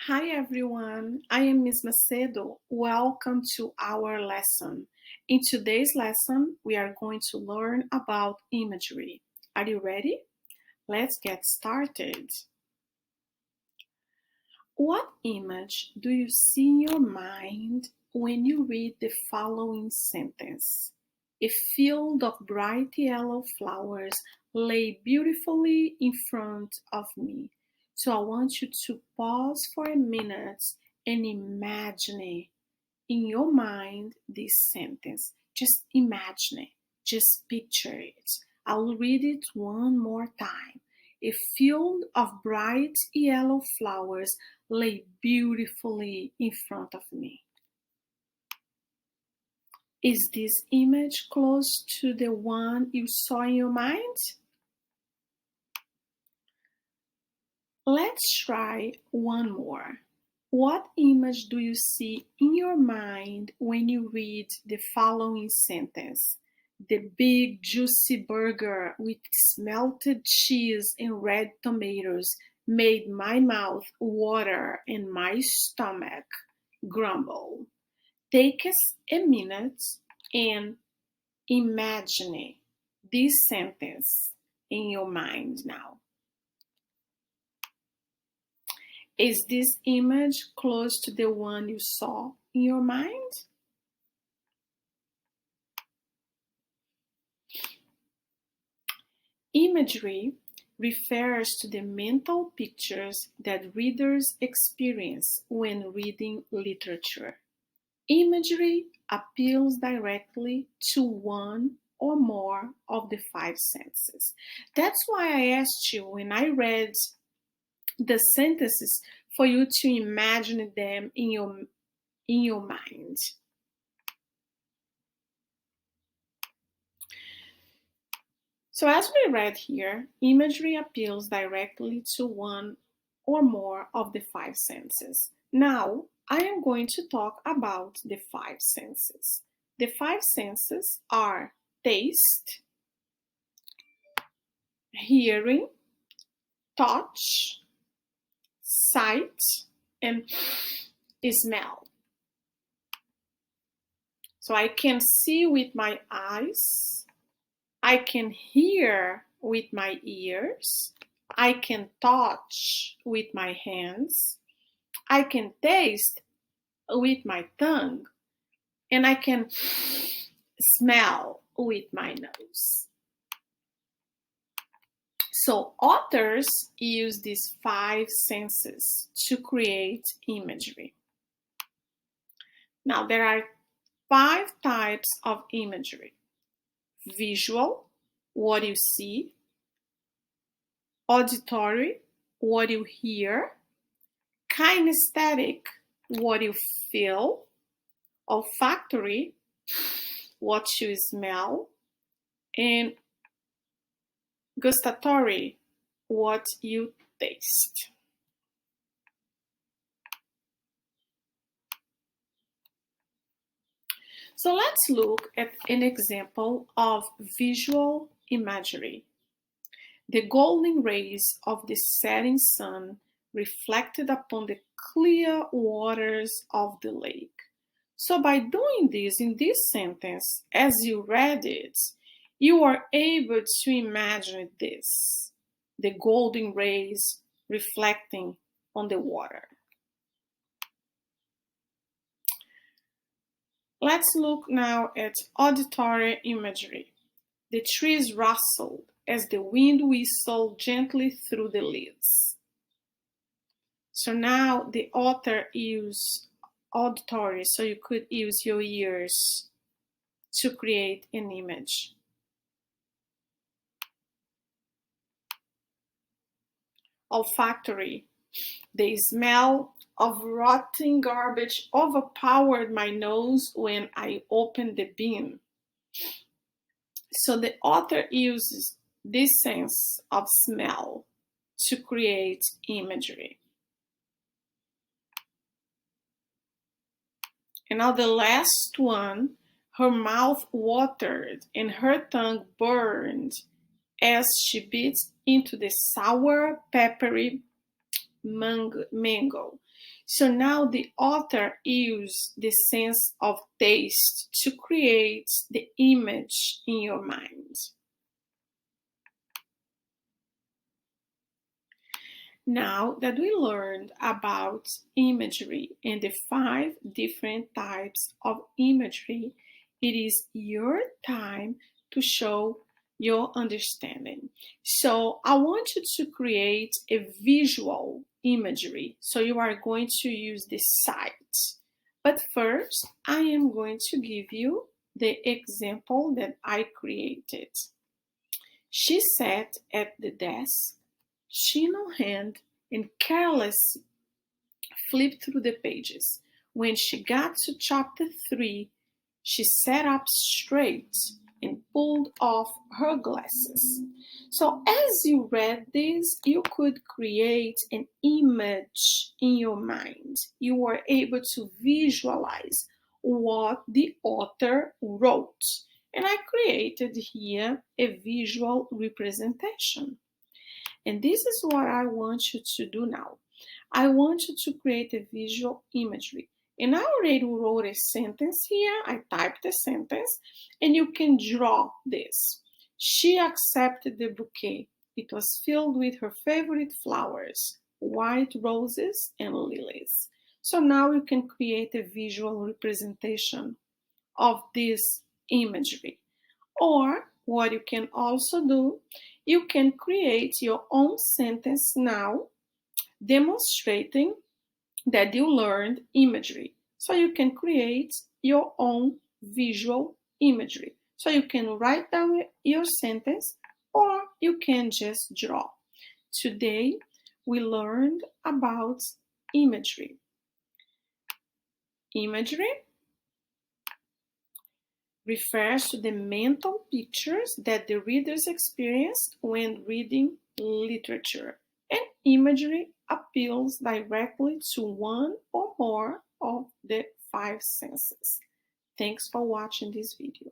Hi everyone, I am Ms. Macedo. Welcome to our lesson. In today's lesson, we are going to learn about imagery. Are you ready? Let's get started. What image do you see in your mind when you read the following sentence? A field of bright yellow flowers lay beautifully in front of me. So I want you to pause for a minute and imagine in your mind this sentence. Just imagine it. Just picture it. I'll read it one more time. A field of bright yellow flowers lay beautifully in front of me. Is this image close to the one you saw in your mind? Let's try one more. What image do you see in your mind when you read the following sentence? The big juicy burger with melted cheese and red tomatoes made my mouth water and my stomach grumble. Take us a minute and imagine this sentence in your mind now. Is this image close to the one you saw in your mind? Imagery refers to the mental pictures that readers experience when reading literature. Imagery appeals directly to one or more of the five senses. That's why I asked you when I read the sentences for you to imagine them in your mind. So as we read here, imagery appeals directly to one or more of the five senses. Now, I am going to talk about the five senses. The five senses are taste, hearing, touch, sight, and smell. So I can see with my eyes, I can hear with my ears, I can touch with my hands, I can taste with my tongue, and I can smell with my nose. So authors use these five senses to create imagery. Now there are five types of imagery. Visual, what you see. Auditory, what you hear. Kinesthetic, what you feel. Olfactory, what you smell. And gustatory, what you taste. So let's look at an example of visual imagery. The golden rays of the setting sun reflected upon the clear waters of the lake. So by doing this in this sentence, as you read it, you are able to imagine this, the golden rays reflecting on the water. Let's look now at auditory imagery. The trees rustled as the wind whistled gently through the leaves. So now the author used auditory, so you could use your ears to create an image. Olfactory. The smell of rotting garbage overpowered my nose when I opened the bin. So the author uses this sense of smell to create imagery. And now the last one, her mouth watered and her tongue burned as she bit into the sour, peppery mango. So now the author used the sense of taste to create the image in your mind. Now that we learned about imagery and the 5 different types of imagery, it is your time to show your understanding. So I want you to create a visual imagery. So you are going to use the sight. But first, I am going to give you the example that I created. She sat at the desk, chin on hand, and carelessly flipped through the pages. When she got to chapter 3, she sat up straight and pulled off her glasses. So, as you read this, you could create an image in your mind. You were able to visualize what the author wrote. And I created here a visual representation. And this is what I want you to do now. I want you to create a visual imagery. And I already wrote a sentence here. I typed a sentence, and you can draw this. She accepted the bouquet. It was filled with her favorite flowers, white roses and lilies. So now you can create a visual representation of this imagery. Or what you can also do, you can create your own sentence now demonstrating that you learned imagery. So you can create your own visual imagery. So you can write down your sentence or you can just draw. Today we learned about imagery. Imagery refers to the mental pictures that the readers experience when reading literature, and imagery appeals directly to one or more of the 5 senses. Thanks for watching this video.